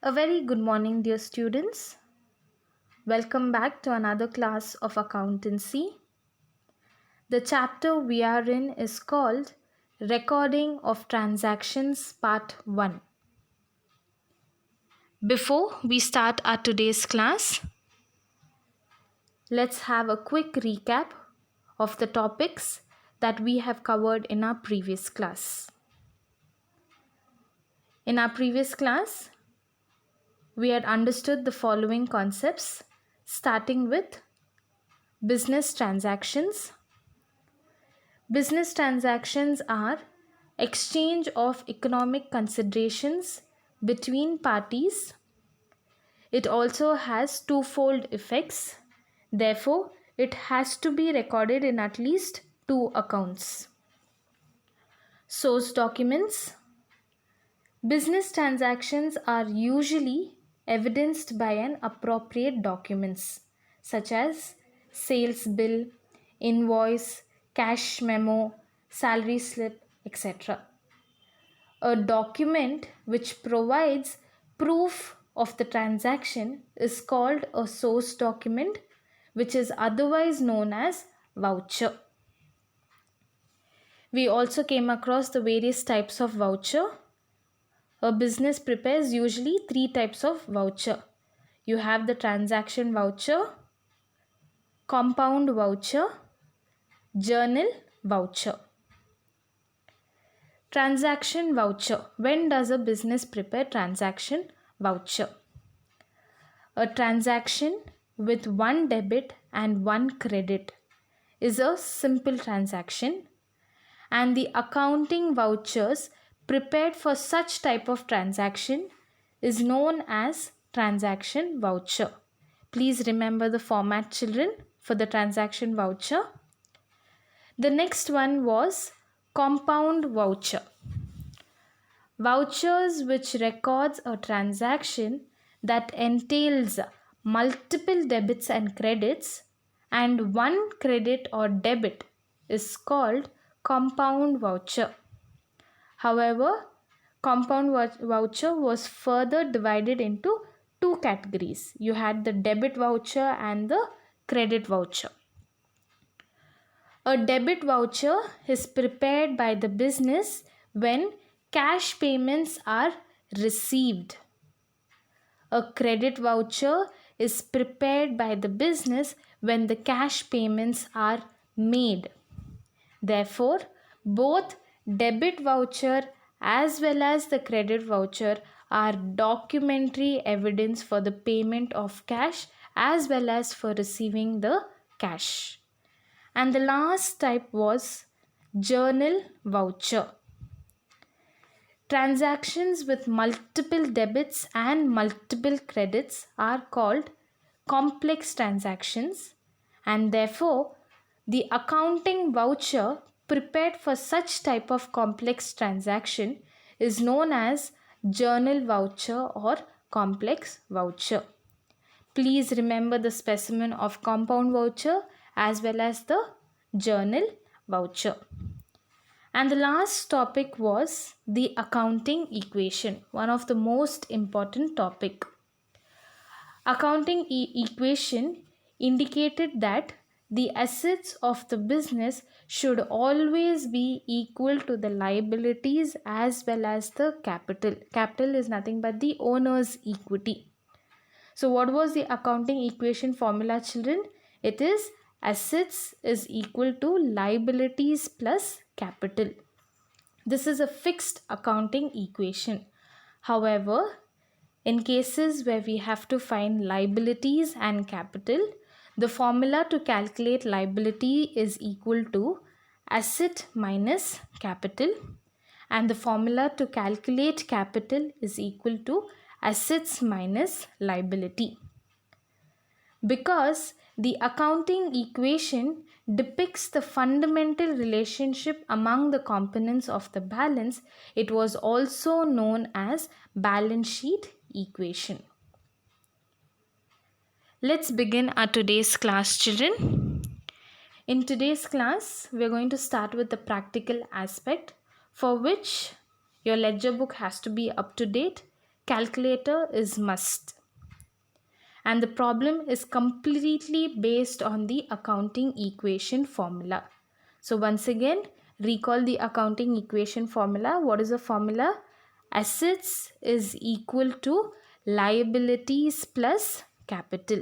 A very good morning, dear students. Welcome back to another class of accountancy. The chapter we are in is called Recording of Transactions Part 1. Before we start our today's class, let's have a quick recap of the topics that we have covered in our previous class. In our previous class, we had understood the following concepts, starting with business transactions. Business transactions are exchange of economic considerations between parties. It also has twofold effects. Therefore, it has to be recorded in at least two accounts. Source documents. Business transactions are usually evidenced by an appropriate documents such as sales bill, invoice, cash memo, salary slip, etc. A document which provides proof of the transaction is called a source document, which is otherwise known as voucher. We also came across the various types of voucher. A business prepares usually three types of voucher. You have the transaction voucher, compound voucher, journal voucher. Transaction voucher. When does a business prepare transaction voucher? A transaction with one debit and one credit is a simple transaction, and the accounting vouchers prepared for such type of transaction is known as transaction voucher. Please remember the format, children, for the transaction voucher. The next one was compound voucher. Vouchers which records a transaction that entails multiple debits and credits and one credit or debit is called compound voucher. However, compound voucher was further divided into two categories. You had the debit voucher and the credit voucher. A debit voucher is prepared by the business when cash payments are received. A credit voucher is prepared by the business when the cash payments are made. Therefore, both debit voucher as well as the credit voucher are documentary evidence for the payment of cash as well as for receiving the cash. And the last type was journal voucher. Transactions with multiple debits and multiple credits are called complex transactions, and therefore the accounting voucher prepared for such type of complex transaction is known as journal voucher or complex voucher. Please remember the specimen of compound voucher as well as the journal voucher. And the last topic was the accounting equation, one of the most important topic. Accounting equation indicated that the assets of the business should always be equal to the liabilities as well as the capital. Capital is nothing but the owner's equity. So what was the accounting equation formula, children? It is assets is equal to liabilities plus capital. This is a fixed accounting equation. However, in cases where we have to find liabilities and capital, the formula to calculate liability is equal to asset minus capital, and the formula to calculate capital is equal to assets minus liability. Because the accounting equation depicts the fundamental relationship among the components of the balance, it was also known as balance sheet equation. Let's begin our today's class, children. In today's class, we are going to start with the practical aspect, for which your ledger book has to be up to date. calculator is must. And the problem is completely based on the accounting equation formula. So once again, recall the accounting equation formula. What is the formula? Assets is equal to liabilities plus capital.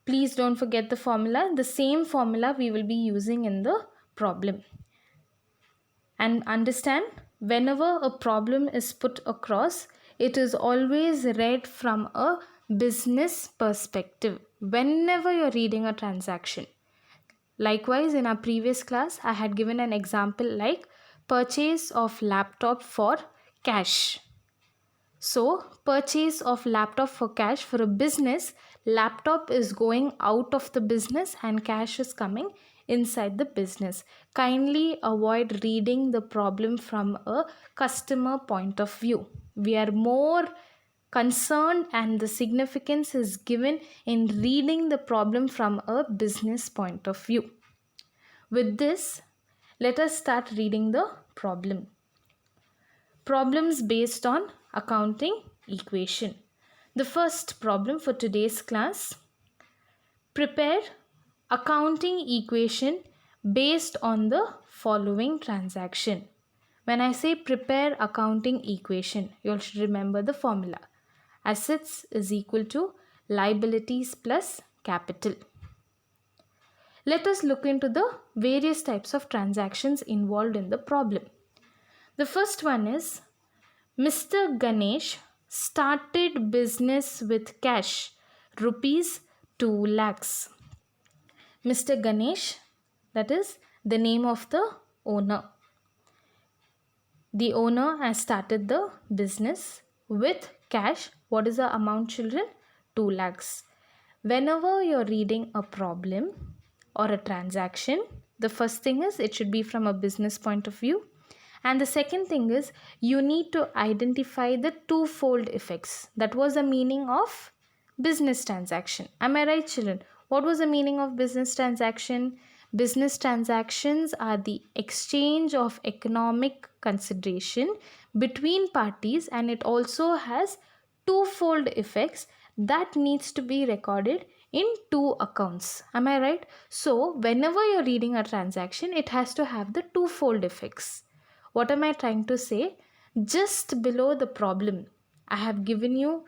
Please don't forget the formula. The same formula we will be using in the problem. And understand, whenever a problem is put across, it is always read from a business perspective whenever you're reading a transaction. Likewise, in our previous class, I had given an example like purchase of laptop for cash. So, purchase of laptop for cash for a business, laptop is going out of the business and cash is coming inside the business. Kindly avoid reading the problem from a customer point of view. We are more concerned and the significance is given in reading the problem from a business point of view. With this, let us start reading the problem. Problems based on accounting equation. The first problem for today's class: prepare accounting equation based on the following transaction. When I say prepare accounting equation, you should remember the formula. Assets is equal to liabilities plus capital. Let us look into the various types of transactions involved in the problem. The first one is Mr. Ganesh started business with cash, rupees 2 lakhs. Mr. Ganesh, that is the name of the owner. The owner has started the business with cash. What is the amount, children? 2 lakhs. Whenever you're reading a problem or a transaction, the first thing is it should be from a business point of view. And the second thing is you need to identify the twofold effects. That was the meaning of business transaction. Am I right, children? What was the meaning of business transaction? Business transactions are the exchange of economic consideration between parties, and it also has twofold effects that needs to be recorded in two accounts. Am I right? So whenever you're reading a transaction, it has to have the twofold effects. What am I trying to say? Just below the problem, I have given you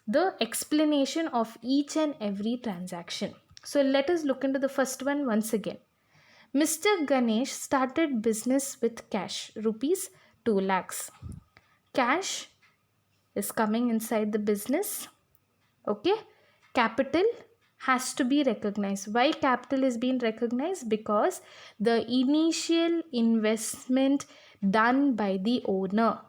the explanation of each and every transaction. So let us look into the first one once again. Mr. Ganesh started business with cash, rupees 2 lakhs. Cash is coming inside the business. Okay. Capital has to be recognized. Why capital is being recognized? Because the initial investment done by the owner.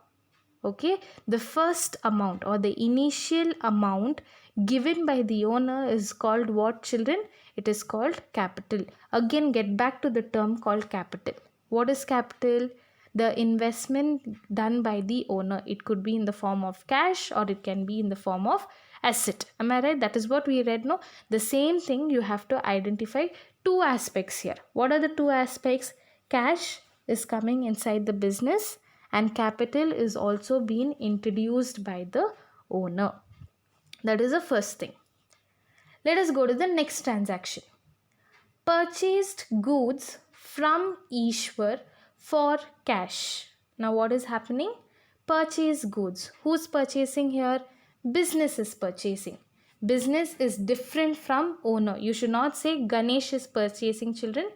Okay, the first amount or the initial amount given by the owner is called what, children? It is called capital. Again, get back to the term called capital. What is capital? The investment done by the owner. It could be in the form of cash or it can be in the form of asset. Am I right? That is what we read, no? The same thing, you have to identify two aspects here. What are the two aspects? Cash is coming inside the business and capital is also being introduced by the owner. That is the first thing. Let us go to the next transaction. Purchased goods from Ishwar for cash. Now what is happening? Purchase goods. Who's purchasing here? Business is purchasing. Business is different from owner. You should not say Ganesh is purchasing, children.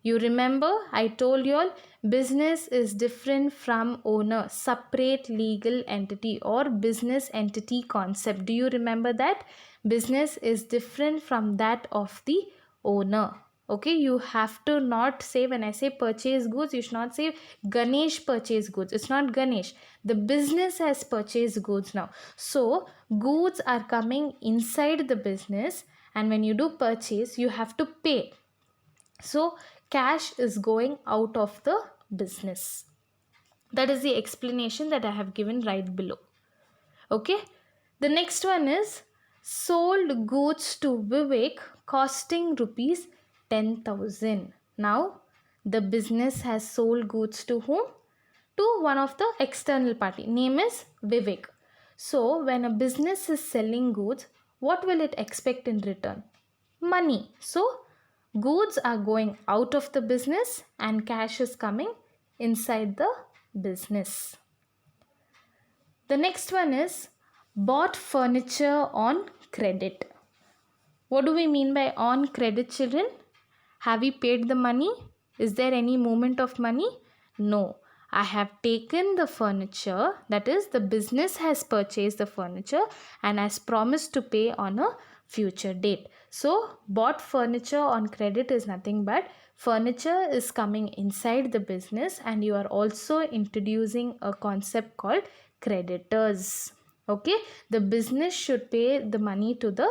You remember I told you all business is different from owner, separate legal entity or business entity concept. Do you remember that? Business is different from that of the owner. Okay, you have to not say, when I say purchase goods, you should not say Ganesh purchase goods. It's not Ganesh. The business has purchased goods now. So goods are coming inside the business, and when you do purchase, you have to pay. So cash is going out of the business. That is the explanation that I have given right below. Okay. The next one is sold goods to Vivek costing rupees 10,000. Now the business has sold goods to whom? to one of the external party. Name is Vivek. So when a business is selling goods, what will it expect in return? Money. So goods are going out of the business and cash is coming inside the business. The next one is bought furniture on credit. What do we mean by on credit, children? Have we paid the money? Is there any movement of money? No. I have taken the furniture, that is, the business has purchased the furniture and has promised to pay on a future date. So, bought furniture on credit is nothing but furniture is coming inside the business, and you are also introducing a concept called creditors. Okay, the business should pay the money to the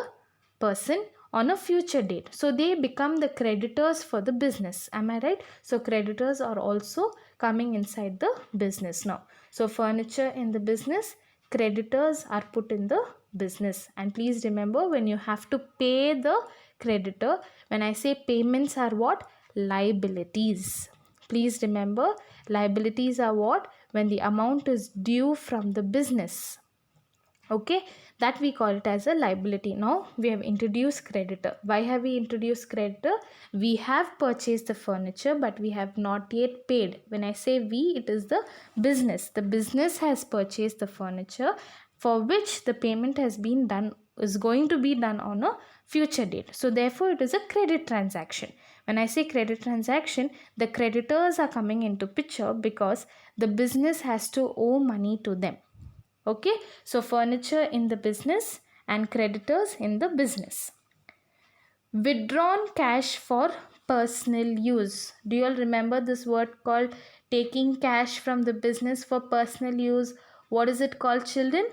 person on a future date, so they become the creditors for the business. Am I right? So creditors are also coming inside the business now. So furniture in the business, creditors are put in the business. And please remember, when you have to pay the creditor, when I say payments are what? Liabilities. Please remember, liabilities are what? When the amount is due from the business. Okay, that we call it as a liability. Now we have introduced creditor. Why have we introduced creditor? We have purchased the furniture, but we have not yet paid. When I say we, it is the business. The business has purchased the furniture for which the payment has been done, is going to be done on a future date. So therefore it is a credit transaction. When I say credit transaction, the creditors are coming into picture because the business has to owe money to them. Okay, so furniture in the business and creditors in the business. Withdrawn cash for personal use. Do you all remember this word called taking cash from the business for personal use? What is it called, children?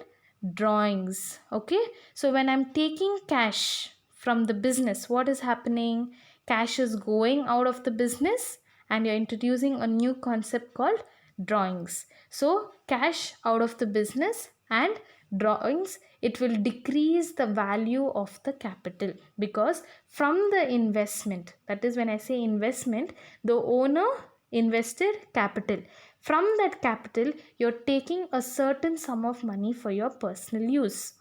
Drawings. Okay, so when I'm taking cash from the business, what is happening? Cash is going out of the business and you're introducing a new concept called drawings. So cash out of the business and drawings, it will decrease the value of the capital, because from the investment, that is, when I say investment, the owner invested capital. From that capital, you're taking a certain sum of money for your personal use.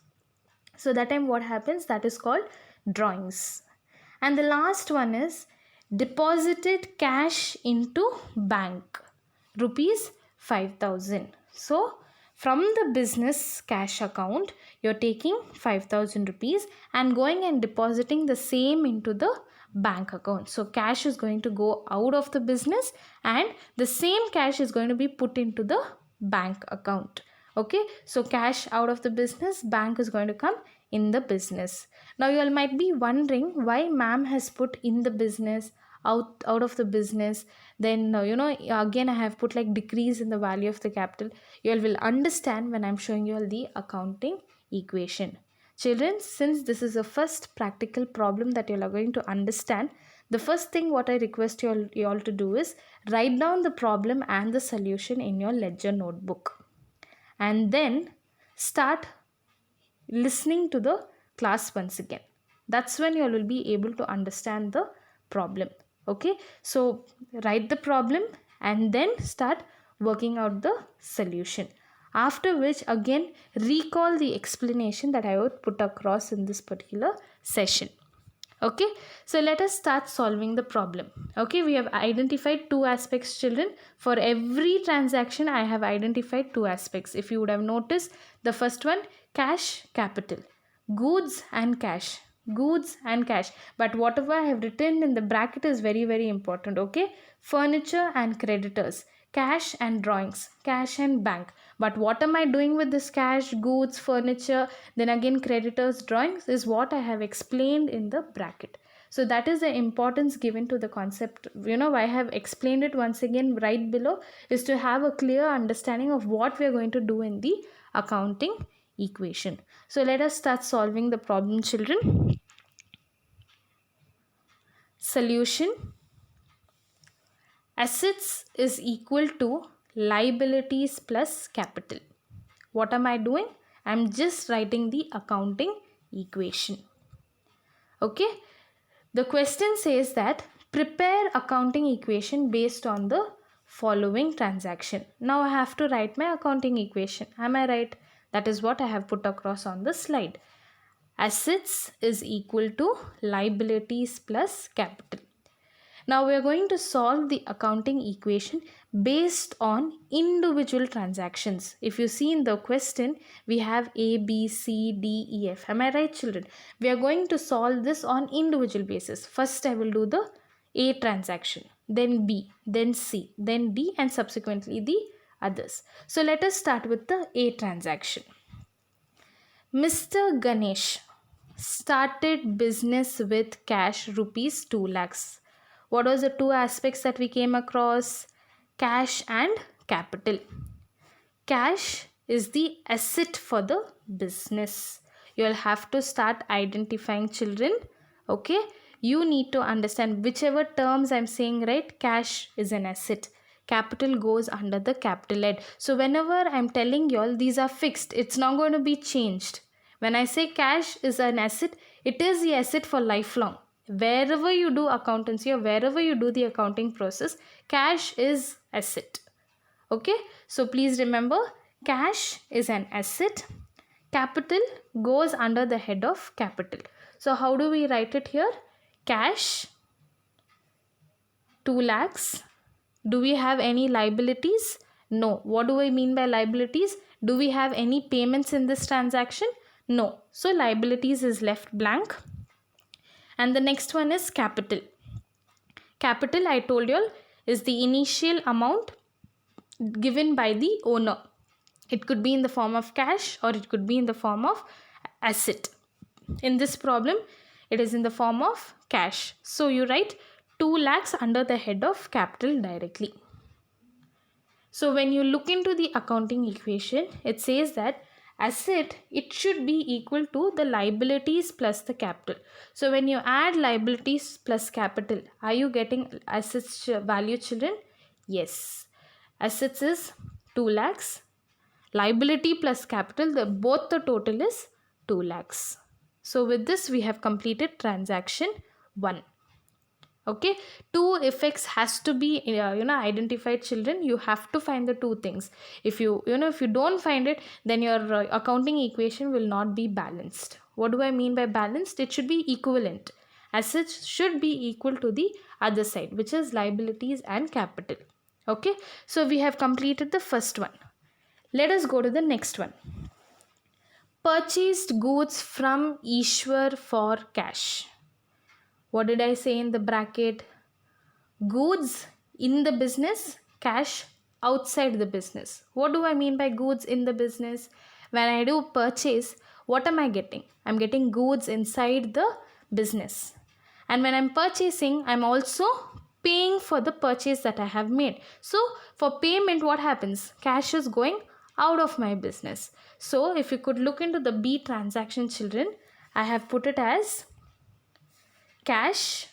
So that time what happens? That is called drawings. And the last one is deposited cash into bank, rupees 5,000. So from the business cash account, you're taking 5,000 rupees and going and depositing the same into the bank account. So cash is going to go out of the business and the same cash is going to be put into the bank account. Okay, so cash out of the business, bank is going to come in the business. Now you all might be wondering why ma'am has put in the business, out of the business, then again I have put like decrease in the value of the capital. You all will understand when I'm showing you all the accounting equation. Children, since this is the first practical problem that you all are going to understand, the first thing what I request you all to do is write down the problem and the solution in your ledger notebook, and then start listening to the class once again. That's when you all will be able to understand the problem. Okay, so write the problem and then start working out the solution. After which again recall the explanation that I would put across in this particular session. Okay, so let us start solving the problem. Okay, we have identified two aspects, children. For every transaction I have identified two aspects. If you would have noticed, the first one, cash, capital, goods and cash, goods and cash. But whatever I have written in the bracket is very, very important. Okay, furniture and creditors, cash and drawings, cash and bank. But what am I doing with this cash, goods, furniture, then again creditors, drawings, is what I have explained in the bracket. So that is the importance given to the concept. I have explained it once again right below, is to have a clear understanding of what we are going to do in the accounting equation. So let us start solving the problem, children. Solution. Assets is equal to liabilities plus capital. What am I doing? I am just writing the accounting equation. Okay. The question says that prepare accounting equation based on the following transaction. Now I have to write my accounting equation. Am I right? That is what I have put across on the slide. Assets is equal to liabilities plus capital. Now we are going to solve the accounting equation based on individual transactions. If you see in the question, we have A, B, C, D, E, F. Am I right, children? We are going to solve this on individual basis. First, I will do the A transaction, then B, then C, then D, and subsequently the others. So let us start with the A transaction. Mr. Ganesh started business with cash rupees 2 lakhs. What was the two aspects that we came across? Cash and capital. Cash is the asset for the business. You'll have to start identifying, children. Okay? You need to understand whichever terms I'm saying, right? Cash is an asset. Capital goes under the capital head. So whenever I'm telling you all, these are fixed. It's not going to be changed. When I say cash is an asset, it is the asset for lifelong. Wherever you do accountancy or wherever you do the accounting process, cash is asset. Okay, so please remember, cash is an asset. Capital goes under the head of capital. So how do we write it here? Cash 2 lakhs. Do we have any liabilities? No. What do I mean by liabilities? Do we have any payments in this transaction? No. So liabilities is left blank. And the next one is capital. Capital, I told you all, is the initial amount given by the owner. It could be in the form of cash or it could be in the form of asset. In this problem, it is in the form of cash. So you write 2 lakhs under the head of capital directly. So when you look into the accounting equation, it says that asset, it should be equal to the liabilities plus the capital. So when you add liabilities plus capital, are you getting assets value, children? Yes. Assets is 2 lakhs. Liability plus capital, both the total is 2 lakhs. So with this, we have completed transaction 1. Okay, two effects has to be identified, children. You have to find the two things. If you don't find it, then your accounting equation will not be balanced. What do I mean by balanced? It should be equivalent. Assets should be equal to the other side, which is liabilities and capital. Okay, so we have completed the first one. Let us go to the next one. Purchased goods from Ishwar for cash. What did I say in the bracket? Goods in the business, cash outside the business. What do I mean by goods in the business? When I do purchase, what am I getting? I'm getting goods inside the business. And when I'm purchasing, I'm also paying for the purchase that I have made. So for payment, what happens? Cash is going out of my business. So if you could look into the B transaction, children, I have put it as cash,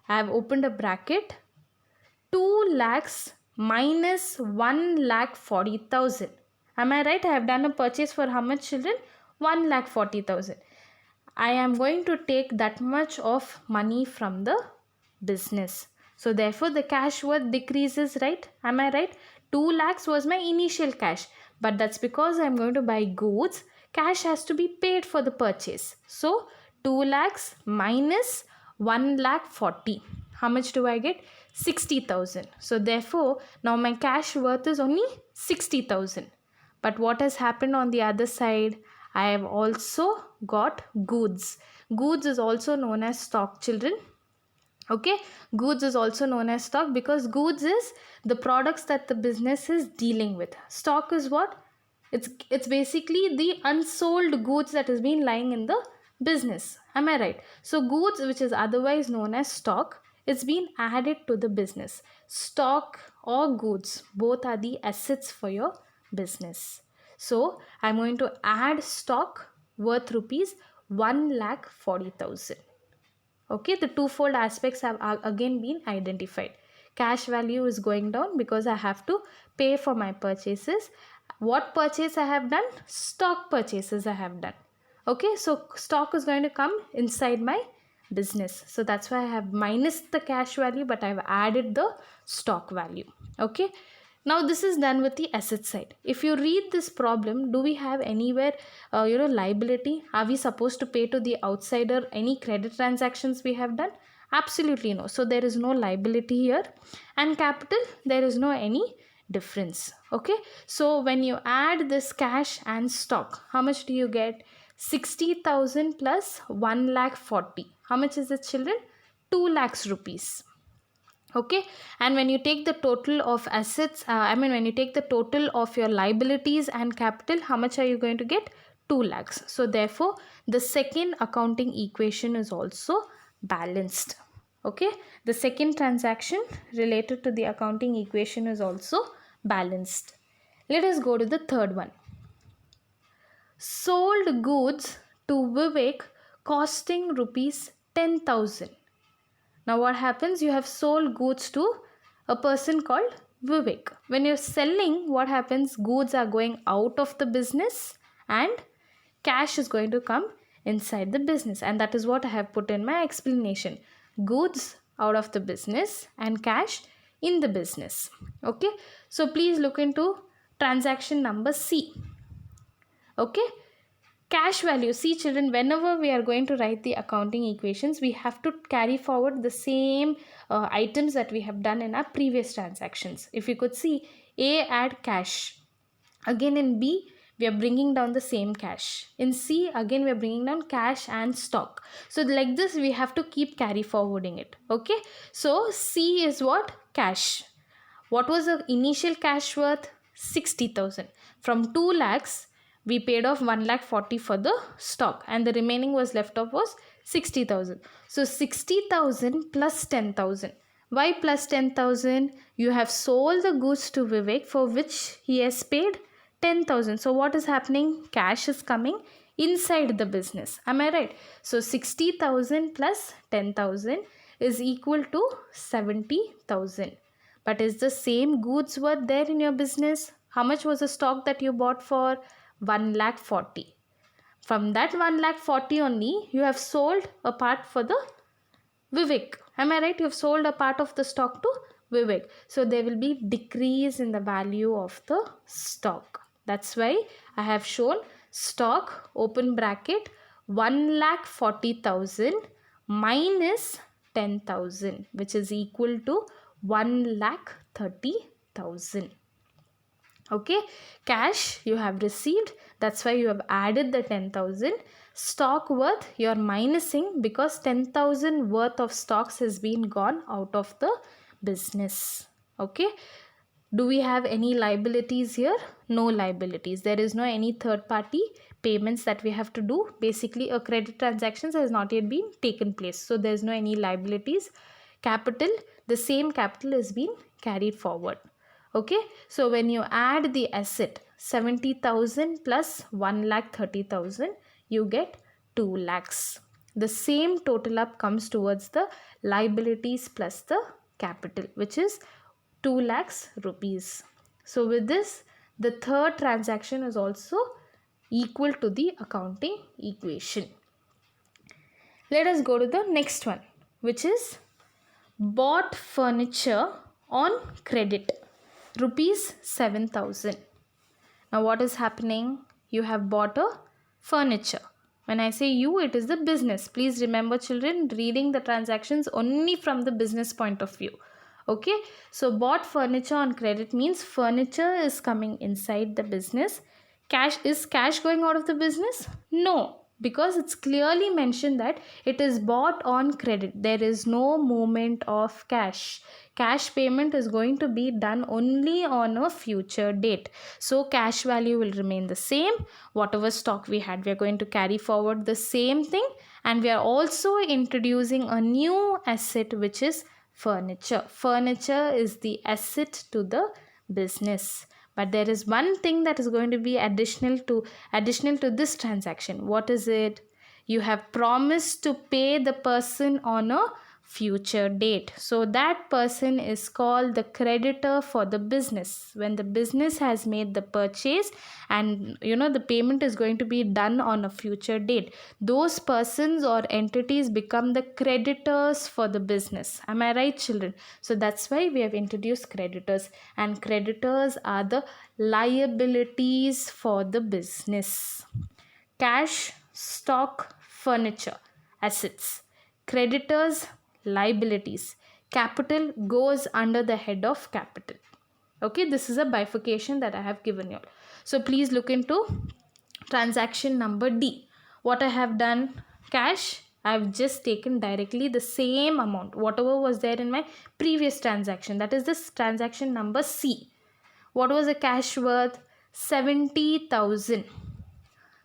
I have opened a bracket, 2 lakhs minus 1,40,000. Am I right? I have done a purchase for how much, children? 1,40,000. I am going to take that much of money from the business. So therefore the cash worth decreases, right? Am I right? 2 lakhs was my initial cash, but that's because I'm going to buy goods. Cash has to be paid for the purchase. So 2 lakhs minus 1,40,000. How much do I get? 60,000. So therefore, now my cash worth is only 60,000. But what has happened on the other side? I have also got goods. Goods is also known as stock, children. Okay, goods is also known as stock because goods is the products that the business is dealing with. Stock is what? It's basically the unsold goods that has been lying in the business. Am I right? So goods, which is otherwise known as stock, it's been added to the business. Stock or goods, both are the assets for your business. So I'm going to add stock worth rupees 1,40,000. Okay, the twofold aspects have again been identified. Cash value is going down because I have to pay for my purchases. What purchase I have done? Stock purchases I have done. Okay, so stock is going to come inside my business. So that's why I have minus the cash value, but I've added the stock value. Okay. Now this is done with the asset side. If you read this problem, do we have anywhere liability? Are we supposed to pay to the outsider any credit transactions we have done? Absolutely no. So there is no liability here. And capital, there is no any difference. Okay. So when you add this cash and stock, how much do you get? 60,000 plus 1,40,000. How much is it, children? 2 lakhs rupees. Okay. And when you take the total of assets, when you take the total of your liabilities and capital, how much are you going to get? 2 lakhs. So therefore, the second accounting equation is also balanced. Okay. The second transaction related to the accounting equation is also balanced. Let us go to the third one. Sold goods to Vivek costing rupees 10,000. Now what happens? You have sold goods to a person called Vivek. When you're selling, what happens? Goods are going out of the business and cash is going to come inside the business. And that is what I have put in my explanation. Goods out of the business and cash in the business. Okay. So please look into transaction number C. Okay. Cash value. See children, whenever we are going to write the accounting equations, we have to carry forward the same items that we have done in our previous transactions. If you could see, A, add cash. Again in B, we are bringing down the same cash. In C, again we are bringing down cash and stock. So like this, we have to keep carry forwarding it. Okay. So C is what? Cash. What was the initial cash worth? 60,000. From 2 lakhs, we paid off 1,40,000 for the stock and the remaining was left off was 60,000. So 60,000 plus 10,000. Why plus 10,000? You have sold the goods to Vivek for which he has paid 10,000. So what is happening? Cash is coming inside the business. Am I right? So 60,000 plus 10,000 is equal to 70,000. But is the same goods were there in your business? How much was the stock that you bought for? 1,40,000. From that 1,40,000 only, you have sold a part for the Vivek. Am I right? You have sold a part of the stock to Vivek. So there will be decrease in the value of the stock. That's why I have shown stock open bracket 1,40,000 minus 10,000, which is equal to 1,30,000. Okay, cash you have received, that's why you have added the 10,000. Stock worth you are minusing because 10,000 worth of stocks has been gone out of the business. Okay, do we have any liabilities here? No liabilities. There is no any third party payments that we have to do. Basically a credit transactions has not yet been taken place, so there is no any liabilities. Capital, the same capital is being carried forward. Okay, so when you add the asset 70,000 plus 1,30,000, you get 2 lakhs. The same total up comes towards the liabilities plus the capital, which is 2 lakhs rupees. So with this, the third transaction is also equal to the accounting equation. Let us go to the next one, which is bought furniture on credit. Rupees 7,000. Now what is happening? You have bought a furniture. When I say you, it is the business. Please remember children, reading the transactions only from the business point of view. Okay, so bought furniture on credit means furniture is coming inside the business. Is cash going out of the business? No, because it's clearly mentioned that it is bought on credit. There is no movement of cash. Cash payment is going to be done only on a future date. So cash value will remain the same. Whatever stock we had, we are going to carry forward the same thing. And we are also introducing a new asset, which is furniture. Furniture is the asset to the business. But there is one thing that is going to be additional to this transaction. What is it? You have promised to pay the person on a future date. So that person is called the creditor for the business. When the business has made the purchase and the payment is going to be done on a future date, those persons or entities become the creditors for the business. Am I right, children? So that's why we have introduced creditors, and creditors are the liabilities for the business. Cash, stock, furniture, assets. Creditors, liabilities. Capital goes under the head of capital. Okay, this is a bifurcation that I have given you. So please look into transaction number D. What I have done, cash, I have just taken directly the same amount, whatever was there in my previous transaction. That is this transaction number C. What was the cash worth? 70,000.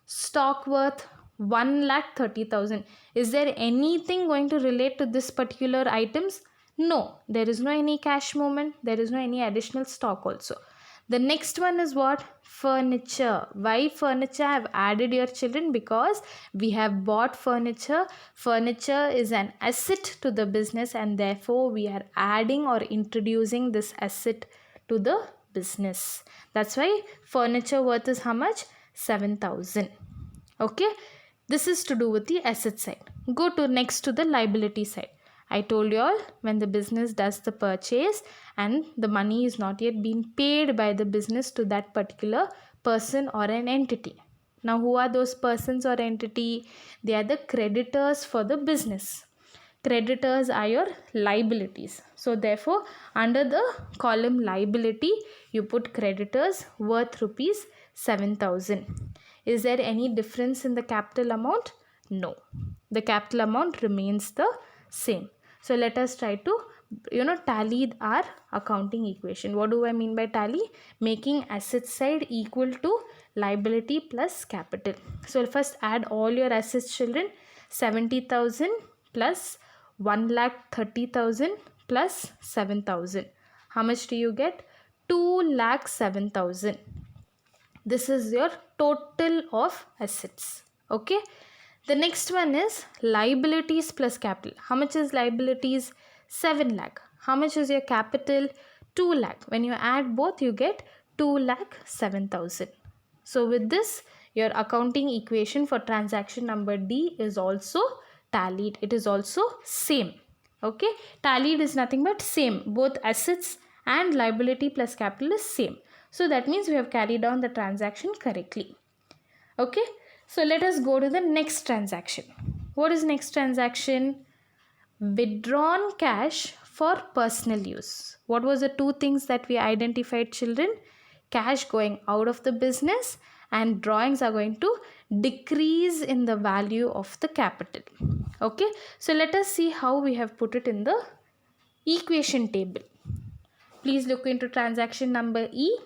Stock worth 1,30,000. Is there anything going to relate to this particular items? No, there is no any cash movement. There is no any additional stock also. The next one is what? Furniture. Why furniture? I have added your children because we have bought furniture. Furniture is an asset to the business, and therefore we are adding or introducing this asset to the business. That's why furniture worth is how much? 7,000. Okay, this is to do with the asset side. Go to next to the liability side. I told you all, when the business does the purchase and the money is not yet been paid by the business to that particular person or an entity. Now who are those persons or entity? They are the creditors for the business. Creditors are your liabilities. So therefore, under the column liability, you put creditors worth rupees 7,000. Is there any difference in the capital amount? No. The capital amount remains the same. So let us try to tally our accounting equation. What do I mean by tally? Making asset side equal to liability plus capital. So first add all your assets, children. 70,000 plus 1,30,000 plus 7,000. How much do you get? 2,07,000. This is your total of assets. Okay. The next one is liabilities plus capital. How much is liabilities? 7 lakh. How much is your capital? 2 lakh. When you add both, you get 2,07,000. So with this, your accounting equation for transaction number D is also tallied. It is also same. Okay. Tallied is nothing but same. Both assets and liability plus capital is same. So that means we have carried on the transaction correctly. Okay. So let us go to the next transaction. What is next transaction? Withdrawn cash for personal use. What was the two things that we identified, children? Cash going out of the business and drawings are going to decrease in the value of the capital. Okay. So let us see how we have put it in the equation table. Please look into transaction number E.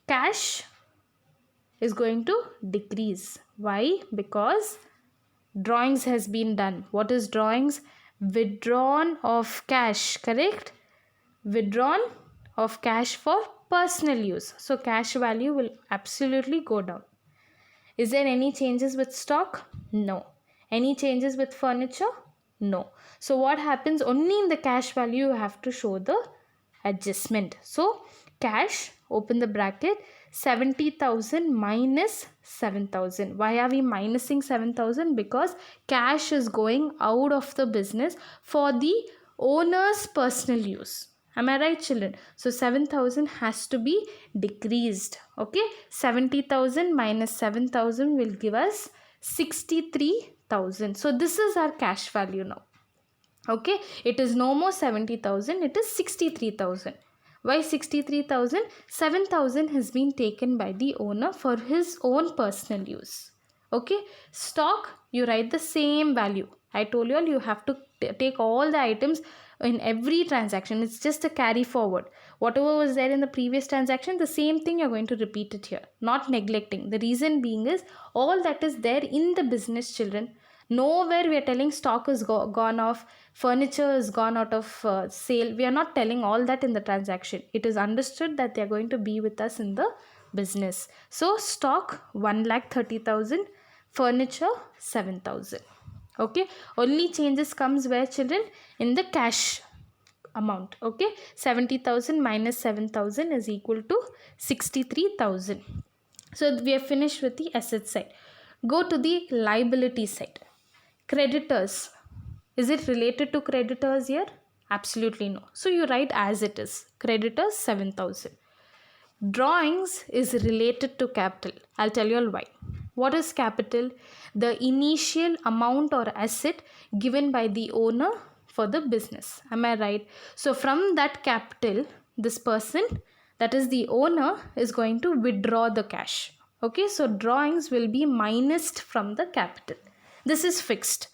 Cash is going to decrease. Why? Because drawings has been done. What is drawings? Withdrawn of cash, correct? Withdrawn of cash for personal use. So cash value will absolutely go down. Is there any changes with stock? No. Any changes with furniture? No. So what happens? Only in the cash value you have to show the adjustment. So cash, open the bracket, 70,000 minus 7,000. Why are we minusing 7,000? Because cash is going out of the business for the owner's personal use. Am I right, children? So 7,000 has to be decreased. Okay. 70,000 minus 7,000 will give us 63,000. So this is our cash value now. Okay. It is no more 70,000. It is 63,000. Why 63,000? 7,000 has been taken by the owner for his own personal use. Okay. Stock, you write the same value. I told you all you have to take all the items in every transaction. It's just a carry forward. Whatever was there in the previous transaction, the same thing you're going to repeat it here. Not neglecting. The reason being is all that is there in the business, children. Nowhere we are telling stock is gone off, furniture is gone out of sale. We are not telling all that in the transaction. It is understood that they are going to be with us in the business. So stock 1,30,000, furniture 7,000. Okay, only changes comes where children? In the cash amount. Okay, 70,000 minus 7,000 is equal to 63,000. So we are finished with the asset side. Go to the liability side. Creditors. Is it related to creditors here? Absolutely no. So you write as it is. Creditors 7,000. Drawings is related to capital. I'll tell you all why. What is capital? The initial amount or asset given by the owner for the business. Am I right? So from that capital, this person, that is the owner, is going to withdraw the cash. Okay, so drawings will be minused from the capital. This is fixed.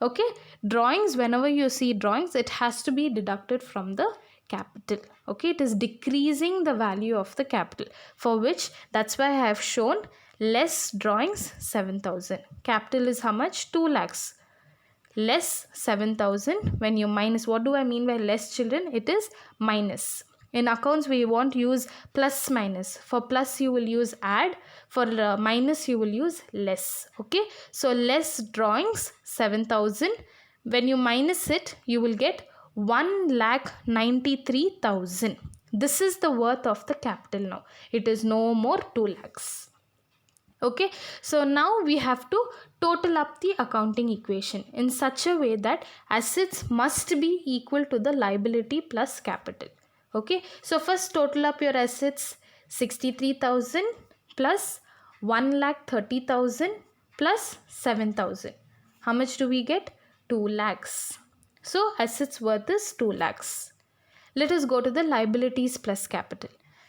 Okay, drawings, whenever you see drawings, it has to be deducted from the capital. Okay, it is decreasing the value of the capital, for which that's why I have shown less drawings 7,000. Capital is how much? 2 lakhs. Less 7,000. When you minus, what do I mean by less, children? It is minus. In accounts, we won't use plus minus. For plus, you will use add. For minus, you will use less. Okay, so less drawings 7,000. When you minus it, you will get 1,93,000. This is the worth of the capital now. It is no more 2 lakhs. Okay, so now we have to total up the accounting equation in such a way that assets must be equal to the liability plus capital. Okay, so first total up your assets. 63,000 plus 1,30,000 plus 7,000. How much do we get? 2 lakhs. So assets worth is 2 lakhs. Let us go to the liabilities plus capital.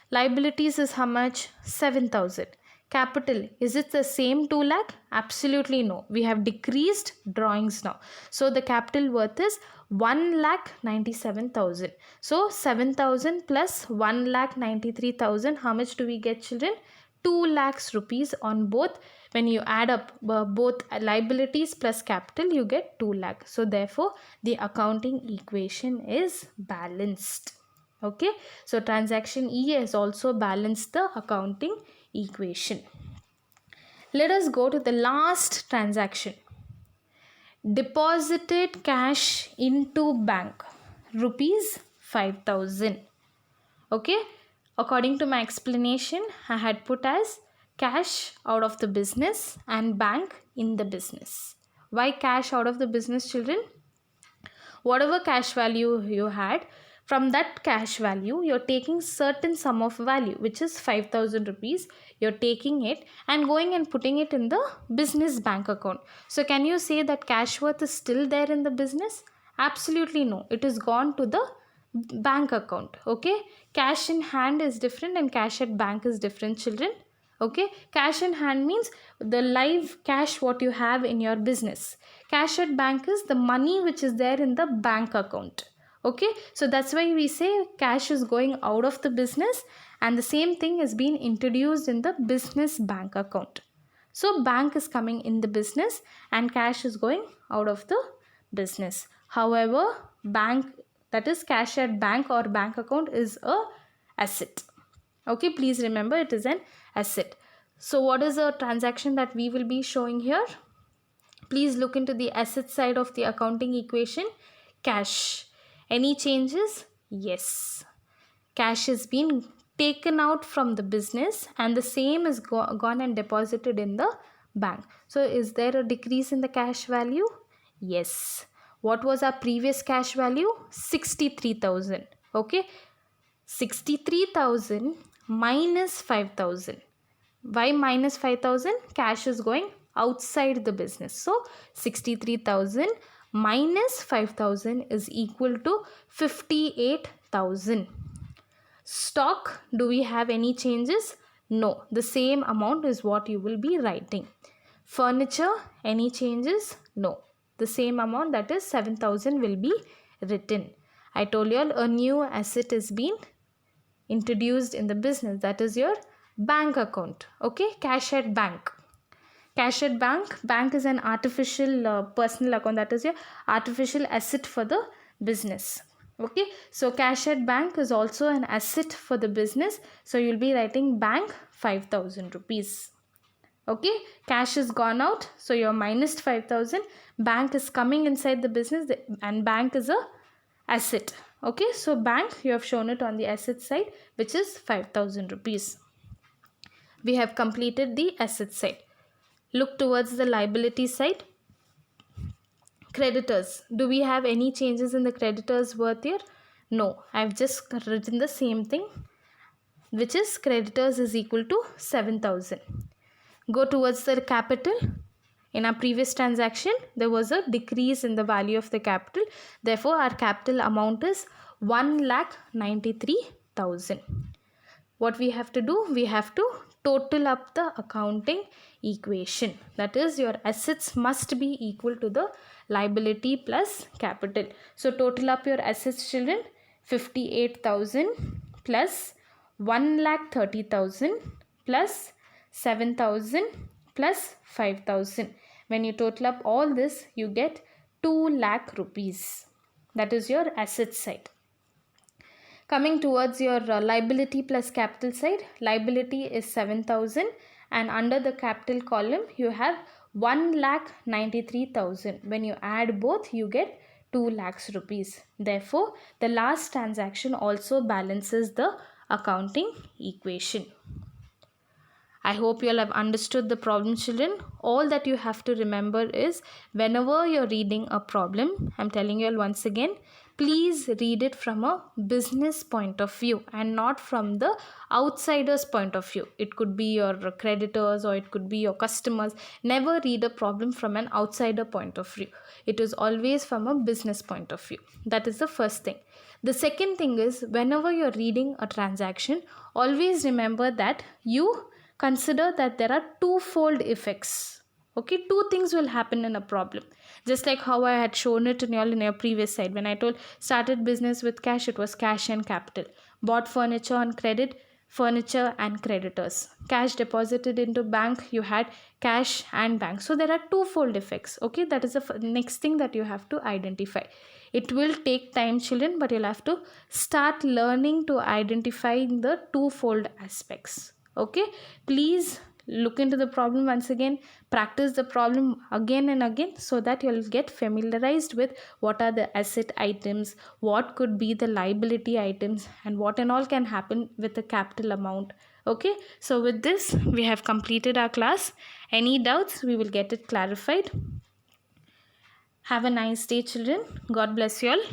Liabilities is how much? 7,000. Capital, is it the same 2 lakh? Absolutely no. We have decreased drawings now. So the capital worth is 1,97,000. So 7,000 plus 1,93,000. How much do we get, children? 2 lakhs rupees on both. When you add up both liabilities plus capital, you get 2 lakh. So therefore, the accounting equation is balanced. Okay, so transaction E has also balanced the accounting equation. Let us go to the last transaction. Deposited cash into bank, rupees 5,000. Okay, according to my explanation, I had put as cash out of the business and bank in the business. Why cash out of the business, children? Whatever cash value you had, from that cash value, you're taking certain sum of value, which is 5,000 rupees. You're taking it and going and putting it in the business bank account. So can you say that cash worth is still there in the business? Absolutely no. It is gone to the bank account. Okay, cash in hand is different and cash at bank is different, children. Okay, cash in hand means the live cash what you have in your business. Cash at bank is the money which is there in the bank account. Okay, so that's why we say cash is going out of the business and the same thing is being introduced in the business bank account. So bank is coming in the business and cash is going out of the business. However, bank, that is cash at bank or bank account, is a asset. Okay, please remember it is an asset. So what is the transaction that we will be showing here? Please look into the asset side of the accounting equation. Cash. Any changes? Yes. Cash is being taken out from the business and the same is gone and deposited in the bank. So is there a decrease in the cash value? Yes. What was our previous cash value? 63,000. Okay. 63,000 minus 5,000. Why minus 5,000? Cash is going outside the business. So 63,000 minus 5,000 is equal to 58,000. Stock, do we have any changes? No, the same amount is what you will be writing. Furniture, any changes? No, the same amount, that is 7,000, will be written. I told you all a new asset is being introduced in the business, that is your bank account. Okay, cash at bank. Cash at bank, bank is an artificial personal account, that is your artificial asset for the business. Okay, so cash at bank is also an asset for the business. So you'll be writing bank 5,000 rupees. Okay, cash is gone out, so you're minus 5,000. Bank is coming inside the business, and bank is a asset. Okay, so bank, you have shown it on the asset side, which is 5,000 rupees. We have completed the asset side. Look towards the liability side. Creditors, do we have any changes in the creditors worth here? No, I've just written the same thing, which is creditors is equal to 7,000. Go towards the capital. In our previous transaction, there was a decrease in the value of the capital. Therefore, our capital amount is 1,93,000. What we have to do? We have to total up the accounting equation. That is, your assets must be equal to the liability plus capital. So, total up your assets, children. 58,000 plus 1,30,000 plus 7,000 plus 5,000. When you total up all this, you get 2 lakh rupees. That is your asset side. Coming towards your liability plus capital side, liability is 7,000, and under the capital column you have 1,93,000. When you add both, you get 2 lakhs rupees. Therefore, the last transaction also balances the accounting equation. I hope you all have understood the problem, children. All that you have to remember is, whenever you're reading a problem, I'm telling you all once again, please read it from a business point of view and not from the outsider's point of view. It could be your creditors or it could be your customers. Never read a problem from an outsider point of view. It is always from a business point of view. That is the first thing. The second thing is, whenever you're reading a transaction, always remember that you consider that there are twofold effects. Okay, two things will happen in a problem. Just like how I had shown it in your previous side. When I told started business with cash, it was cash and capital. Bought furniture on credit, furniture and creditors. Cash deposited into bank, you had cash and bank. So there are twofold effects. Okay, that is the next thing that you have to identify. It will take time, children, but you'll have to start learning to identify the twofold aspects. Okay, please look into the problem once again, practice the problem again and again, so that you'll get familiarized with what are the asset items, what could be the liability items, and what and all can happen with the capital amount. Okay, so with this we have completed our class. Any doubts, we will get it clarified. Have a nice day, children. God bless you all.